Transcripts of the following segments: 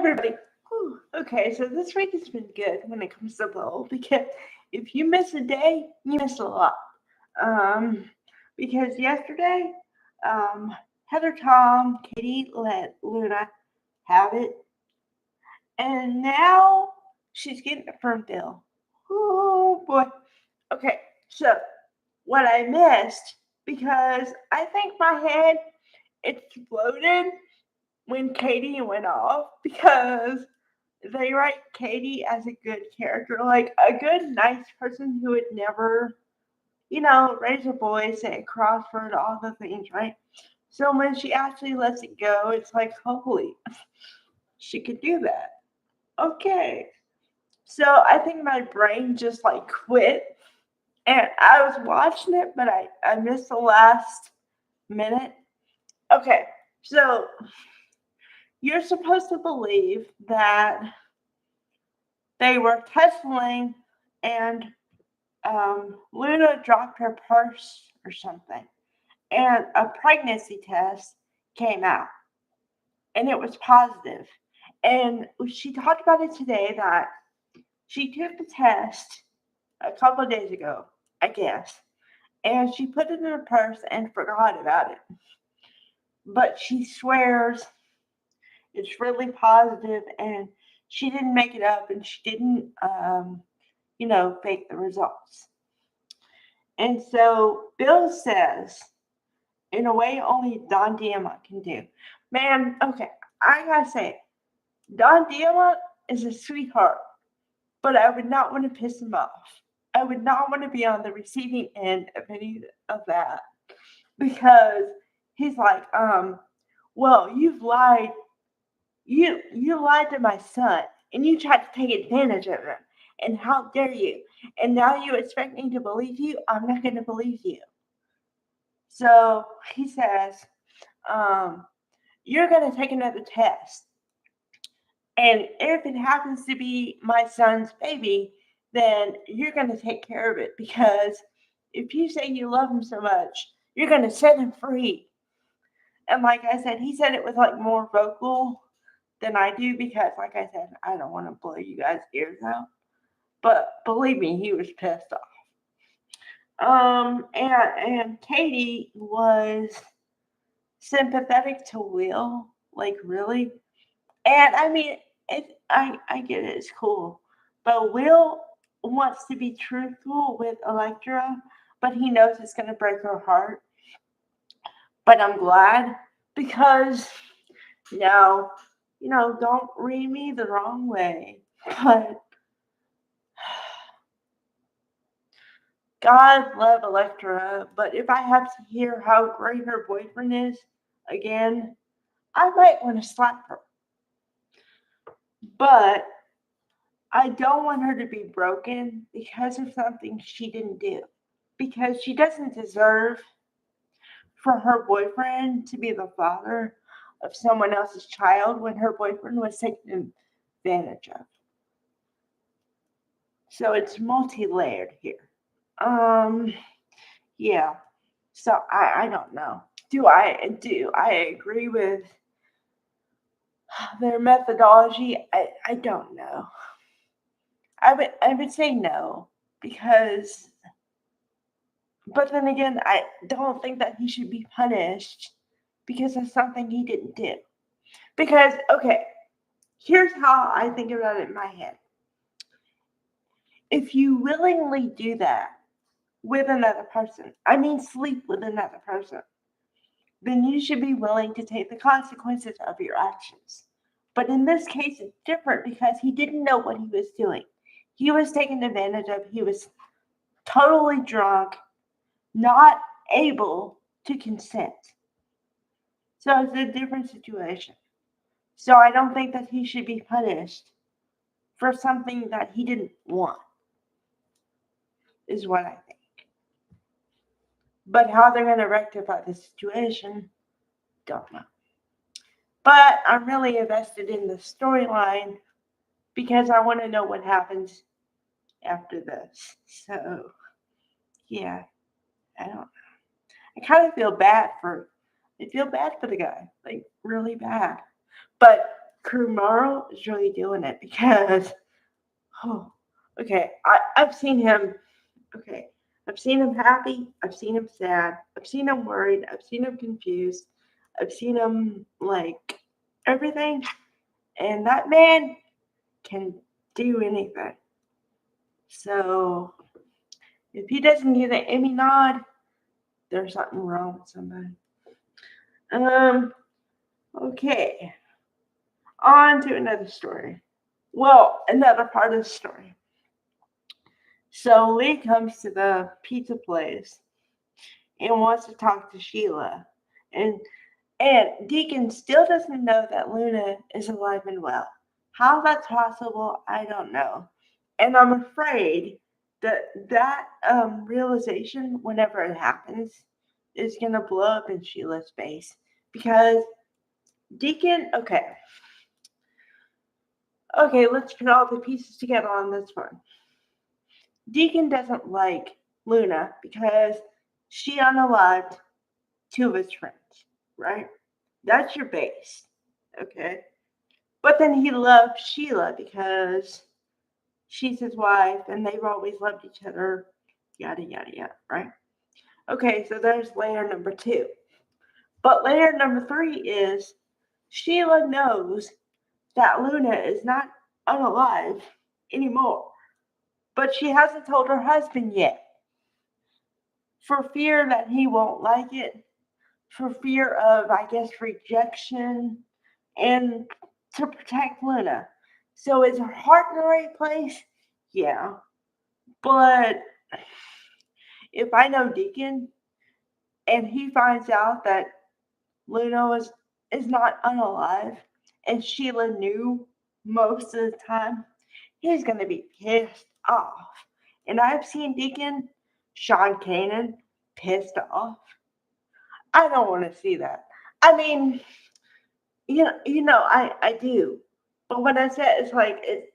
everybody. Whew. Okay, so this week has been good when it comes to bowl because if you miss a day, you miss a lot. Um, because yesterday, um, Heather, Tom, Katie let Luna have it, and now she's getting it from Bill. Oh boy. Okay, so what I missed because I think my head exploded when Katie went off because they write Katie as a good character, like a good, nice person who would never, raise her voice, say a crossword, all the things, right? So when she actually lets it go, it's like, holy, she could do that. Okay. So I think my brain just like quit. And I was watching it, but I missed the last minute. Okay. So you're supposed to believe that they were tussling and Luna dropped her purse or something, and a pregnancy test came out, and it was positive. And she talked about it today that she took the test a couple of days ago, I guess, and she put it in her purse and forgot about it. But she swears it's really positive, and she didn't make it up, and she didn't, fake the results. And so Bill says, in a way only Don Diamont can do. Man, okay, I gotta say, Don Diamont is a sweetheart, but I would not want to piss him off. I would not want to be on the receiving end of any of that because he's like, well, you lied to my son and you tried to take advantage of him. And how dare you? And now you expect me to believe you? I'm not going to believe you. So he says, um, you're going to take another test. And if it happens to be my son's baby, then you're going to take care of it because if you say you love him so much, you're going to set him free. And like I said, he said it was like more vocal than I do because, like I said, I don't want to blow you guys' ears out. But believe me, he was pissed off. And Katie was sympathetic to Will, like really. And I mean, I get it, it's cool. But Will wants to be truthful with Electra, but he knows it's going to break her heart. But I'm glad because now, don't read me the wrong way. But God love Electra, but if I have to hear how great her boyfriend is again, I might want to slap her. But I don't want her to be broken because of something she didn't do. Because she doesn't deserve for her boyfriend to be the father of someone else's child when her boyfriend was taken advantage of. So it's multi-layered here. Um, yeah. So I don't know. Do I agree with their methodology? I don't know. I would say no because but then again I don't think that he should be punished because of something he didn't do. Because okay, here's how I think about it in my head. If you willingly do that with another person, I mean sleep with another person, then you should be willing to take the consequences of your actions. But in this case, it's different because he didn't know what he was doing. He was taken advantage of. He was totally drunk, not able to consent. So it's a different situation. So I don't think that he should be punished for something that he didn't want, is what I think. But how they're going to rectify the situation, don't know. But I'm really invested in the storyline because I want to know what happens after this. So, yeah, I don't know. I kind of feel bad for I feel bad for the guy, like really bad. But Kumaro is really doing it because, oh, okay, I've seen him, okay, I've seen him happy, I've seen him sad, I've seen him worried, I've seen him confused, I've seen him like everything, and that man can do anything. So if he doesn't get an Emmy nod, there's something wrong with somebody. Um, okay, on to another story. Well, another part of the story. So Lee comes to the pizza place and wants to talk to Sheila. And Deacon still doesn't know that Luna is alive and well. How that's possible, I don't know. And I'm afraid that realization, whenever it happens, is gonna blow up in Sheila's face because Deacon. Okay, let's put all the pieces together on this one. Deacon doesn't like Luna because she unalived two of his friends, right? That's your base, okay? But then he loved Sheila because she's his wife and they've always loved each other, yada, yada, yada, right? Okay, so there's layer number 2. But layer number 3 is Sheila knows that Luna is not unalive anymore, but she hasn't told her husband yet for fear that he won't like it, for fear of, I guess, rejection, and to protect Luna. So is her heart in the right place? Yeah. But if I know Deacon and he finds out that Luna is not unalive and Sheila knew most of the time, he's gonna be pissed off. And I've seen Deacon Sean Kanan pissed off. I don't want to see that. I mean, I do. But when I say it's like it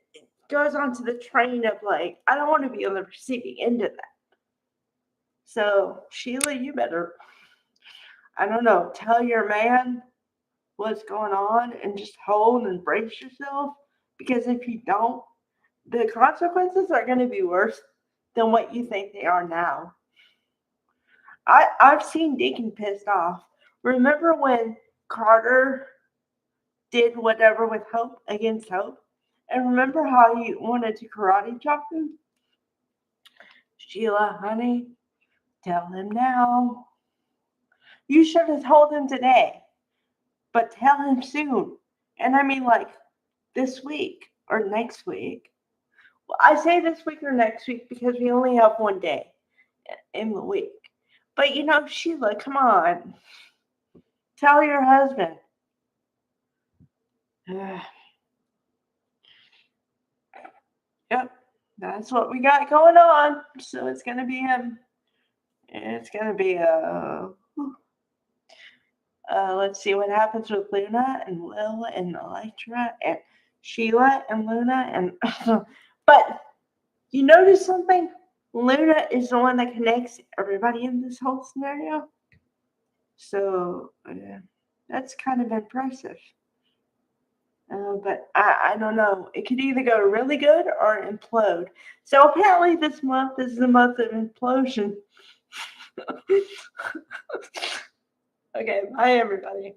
goes onto the train of like I don't want to be on the receiving end of that. So Sheila, you better I don't know, tell your man what's going on and just hold and brace yourself because if you don't, the consequences are going to be worse than what you think they are now. I've seen Deacon pissed off. Remember when Carter did whatever with Hope against Hope? And remember how he wanted to karate chop him? Sheila, honey, tell him now. You should have told him today, but tell him soon. And I mean, like this week or next week. Well, I say this week or next week because we only have one day in the week. But Sheila, come on. Tell your husband. Yep, that's what we got going on. So it's going to be him. It's going to be let's see what happens with Luna and Lil and Electra and Sheila and Luna and but you notice something? Luna is the one that connects everybody in this whole scenario. So that's kind of impressive. But I don't know. It could either go really good or implode. So apparently this month is the month of implosion. Okay, bye everybody.